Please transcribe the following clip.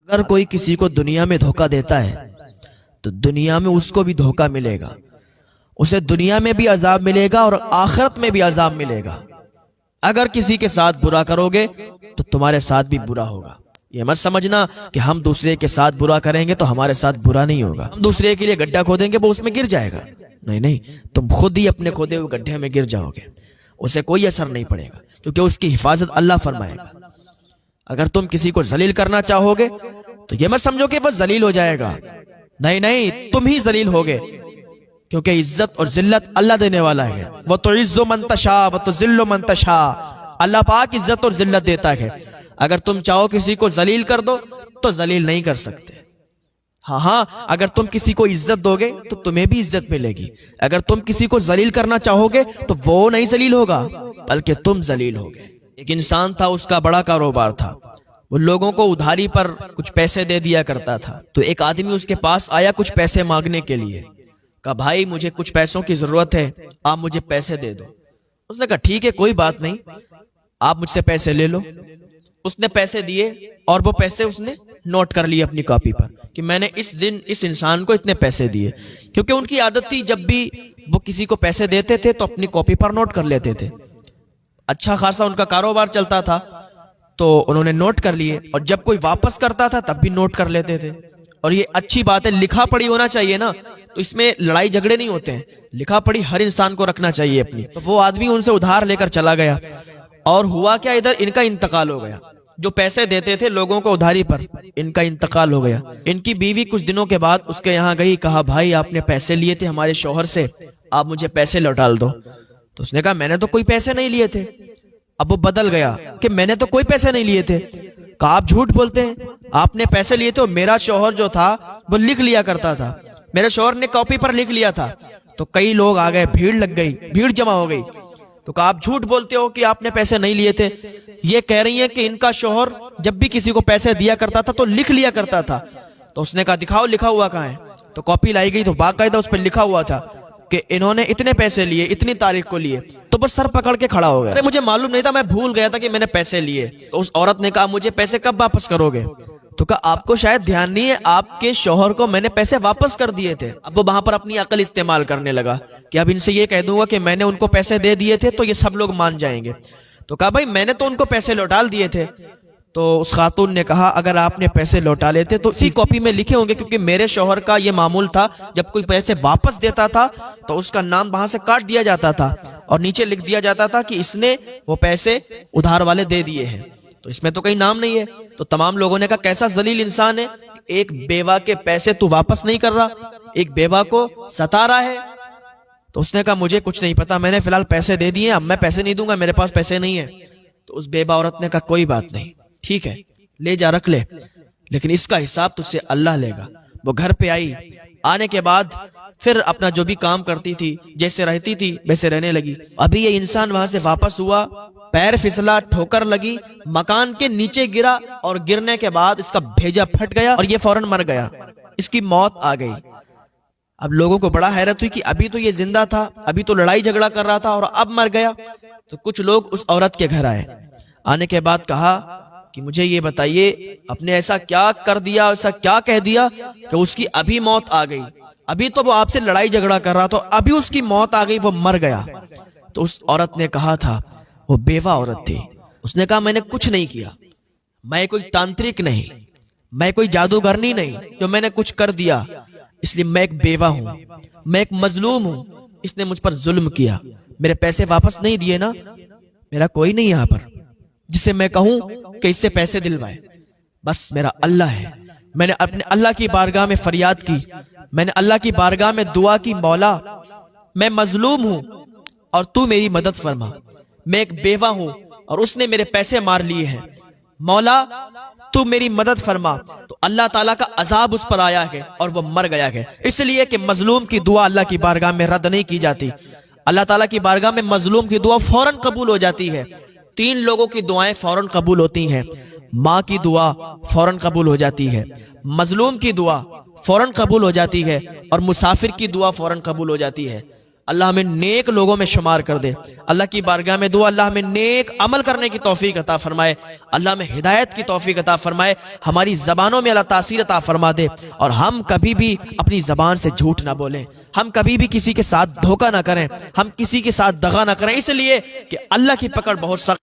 اگر کوئی کسی کو دنیا میں دھوکہ دیتا ہے تو دنیا میں اس کو بھی دھوکہ ملے گا، اسے دنیا میں بھی عذاب ملے گا اور آخرت میں بھی عذاب ملے گا۔ اگر کسی کے ساتھ برا کرو گے تو تمہارے ساتھ بھی برا ہوگا۔ یہ مت سمجھنا کہ ہم دوسرے کے ساتھ برا کریں گے تو ہمارے ساتھ برا نہیں ہوگا، ہم دوسرے کے لیے گڈھا کھودیں گے وہ اس میں گر جائے گا، نہیں، تم خود ہی اپنے کھودے ہوئے گڈھے میں گر جاؤ گے، اسے کوئی اثر نہیں پڑے گا کیونکہ اس کی حفاظت اللہ فرمائے گا۔ اگر تم کسی کو ذلیل کرنا چاہو گے تو یہ مت سمجھو کہ وہ ذلیل ہو جائے گا، نہیں، تم ہی ذلیل ہوگے، کیونکہ عزت اور ذلت اللہ دینے والا ہے۔ وَتُعِزُّ مَن تَشَاءُ وَتُذِلُّ مَن تَشَاءُ، اللہ پاک عزت اور ذلت دیتا ہے۔ اگر تم چاہو کسی کو ذلیل کر دو تو ذلیل نہیں کر سکتے، ہاں، اگر تم کسی کو عزت دو گے تو تمہیں بھی عزت ملے گی۔ اگر تم کسی کو ذلیل کرنا چاہو گے تو وہ نہیں ذلیل ہوگا بلکہ تم ذلیل ہوگے۔ ایک انسان تھا، اس کا بڑا کاروبار تھا، وہ لوگوں کو ادھاری پر کچھ پیسے دے دیا کرتا تھا۔ تو ایک آدمی اس کے پاس آیا کچھ پیسے مانگنے کے لیے، کہا بھائی مجھے کچھ پیسوں کی ضرورت ہے، آپ مجھے پیسے دے دو۔ اس نے کہا ٹھیک ہے، کوئی بات نہیں، آپ مجھ سے پیسے لے لو۔ اس نے پیسے دیے اور وہ پیسے اس نے نوٹ کر لیے اپنی کاپی پر کہ میں نے اس دن اس انسان کو اتنے پیسے دیے، کیونکہ ان کی عادت تھی جب بھی وہ کسی کو پیسے دیتے تھے تو اپنی کاپی پر نوٹ کر لیتے تھے۔ اچھا خاصا ان کا کاروبار چلتا تھا تو انہوں نے نوٹ کر لیے، اور جب کوئی واپس کرتا تھا تب بھی نوٹ کر لیتے تھے۔ اور یہ اچھی بات ہے، لکھا پڑھی ہونا چاہیے نا، تو اس میں لڑائی جھگڑے نہیں ہوتے ہیں، لکھا پڑھی ہر انسان کو رکھنا چاہیے اپنی۔ تو وہ آدمی ان سے ادھار لے کر چلا گیا، اور ہوا کیا، ادھر ان کا انتقال ہو گیا۔ جو پیسے دیتے تھے لوگوں کو ادھاری پر، ان کا انتقال ہو گیا۔ ان کی بیوی کچھ دنوں کے بعد اس کے یہاں گئی، کہا بھائی آپ نے پیسے لیے تھے ہمارے شوہر سے، آپ مجھے پیسے لوٹا دو۔ تو اس نے کہا میں نے تو کوئی پیسے نہیں لیے تھے۔ اب وہ بدل گیا کہ میں نے تو کوئی پیسے نہیں لیے تھے۔ کہا آپ جھوٹ بولتے ہیں، آپ نے پیسے لیے تھے، میرا شوہر جو تھا وہ لکھ لیا کرتا تھا، میرے شوہر نے کاپی پر لکھ لیا تھا۔ تو کئی لوگ آ گئے، بھیڑ لگ گئی، بھیڑ جمع ہو گئی۔ تو کہا آپ جھوٹ بولتے ہو کہ آپ نے پیسے نہیں لیے تھے، یہ کہہ رہی ہیں کہ ان کا شوہر جب بھی کسی کو پیسے دیا کرتا تھا تو لکھ لیا کرتا تھا۔ تو اس نے کہا دکھاؤ لکھا ہوا کہاں ہے؟ تو کاپی لائی گئی تو باقاعدہ اس پہ لکھا ہوا تھا کہ انہوں نے اتنے پیسے لیے، اتنی تاریخ کو لیے۔ تو بس سر پکڑ کے کھڑا ہو گیا، ارے مجھے معلوم نہیں تھا، میں بھول گیا تھا کہ میں نے پیسے لیے۔ تو اس عورت نے کہا مجھے پیسے کب واپس کرو گے؟ تو کہا آپ کو شاید دھیان نہیں ہے، آپ کے شوہر کو میں نے پیسے واپس کر دیے تھے۔ اب وہ وہاں پر اپنی عقل استعمال کرنے لگا کہ اب ان سے یہ کہہ دوں گا کہ میں نے ان کو پیسے دے دیے تھے تو یہ سب لوگ مان جائیں گے۔ تو کہا بھائی میں نے تو ان کو پیسے لوٹا دیے تھے۔ تو اس خاتون نے کہا اگر آپ نے پیسے لوٹا لیتے تو اسی کاپی میں لکھے ہوں گے، کیونکہ میرے شوہر کا یہ معمول تھا جب کوئی پیسے واپس دیتا تھا تو اس کا نام وہاں سے کاٹ دیا جاتا تھا اور نیچے لکھ دیا جاتا تھا کہ اس نے وہ پیسے ادھار والے دے دیے ہیں۔ تو اس میں تو کہیں نام نہیں ہے۔ تو تمام لوگوں نے کہا کیسا ذلیل انسان ہے، ایک بیوہ کے پیسے تو واپس نہیں کر رہا، ایک بیوہ کو ستا رہا ہے۔ تو اس نے کہا مجھے کچھ نہیں پتا، میں نے فی الحال پیسے دے دیے، اب میں پیسے نہیں دوں گا، میرے پاس پیسے نہیں ہیں۔ تو اس بیوہ عورت نے کہا کوئی بات نہیں، ٹھیک ہے لے جا رکھ لے، لیکن اس کا حساب تجھ سے اللہ لے گا۔ وہ گھر پہ آئی، آنے کے بعد پھر اپنا جو بھی کام کرتی تھی، جیسے رہتی تھی ویسے رہنے لگی۔ ابھی یہ انسان وہاں سے واپس ہوا، پیر پھسلا، ٹھوکر لگی، مکان کے نیچے گرا، اور گرنے کے بعد اس کا بھیجا پھٹ گیا اور یہ فوراً مر گیا، اس کی موت آ گئی۔ اب لوگوں کو بڑا حیرت ہوئی کہ ابھی تو یہ زندہ تھا، ابھی تو لڑائی جھگڑا کر رہا تھا اور اب مر گیا۔ تو کچھ لوگ اس عورت کے گھر آئے، آنے کے بعد کہا کہ مجھے یہ بتائیے آپ نے ایسا کیا کر دیا، ایسا کیا کہہ دیا کہ اس کی ابھی موت آ گئی؟ ابھی تو وہ آپ سے لڑائی جھگڑا کر رہا تھا، ابھی اس کی موت آ گئی، وہ مر گیا۔ تو اس عورت نے کہا تھا، وہ بیوہ عورت تھی، اس نے کہا میں نے کچھ نہیں کیا، میں کوئی تانترک نہیں، میں کوئی جادوگرنی نہیں جو میں نے کچھ کر دیا، اس لیے میں ایک بیوہ ہوں، میں ایک مظلوم ہوں، اس نے مجھ پر ظلم کیا، میرے پیسے واپس نہیں دیے نا، میرا کوئی نہیں یہاں پر جسے میں کہوں کہ اس سے پیسے دلوائے، بس میرا اللہ ہے۔ میں نے اپنے اللہ کی بارگاہ میں فریاد کی، میں نے اللہ کی بارگاہ میں دعا کی، مولا میں مظلوم ہوں اور تو میری مدد فرما، میں ایک بیوہ ہوں اور اس نے میرے پیسے مار لیے ہیں، مولا تو میری مدد فرما۔ تو اللہ تعالیٰ کا عذاب اس پر آیا ہے اور وہ مر گیا ہے، اس لیے کہ مظلوم کی دعا اللہ کی بارگاہ میں رد نہیں کی جاتی۔ اللہ تعالیٰ کی بارگاہ میں مظلوم کی دعا فوراً قبول ہو جاتی ہے۔ 3 لوگوں کی دعائیں فوراً قبول ہوتی ہیں، ماں کی دعا فوراً قبول ہو جاتی ہے، مظلوم کی دعا فوراً قبول ہو جاتی ہے، اور مسافر کی دعا فوراً قبول ہو جاتی ہے۔ اللہ ہمیں نیک لوگوں میں شمار کر دے۔ اللہ کی بارگاہ میں دعا، اللہ ہمیں نیک عمل کرنے کی توفیق عطا فرمائے، اللہ ہمیں ہدایت کی توفیق عطا فرمائے، ہماری زبانوں میں اللہ تاثیر عطا فرما دے، اور ہم کبھی بھی اپنی زبان سے جھوٹ نہ بولیں، ہم کبھی بھی کسی کے ساتھ دھوکہ نہ کریں، ہم کسی کے ساتھ دغا نہ کریں، اس لیے کہ اللہ کی پکڑ بہت سخت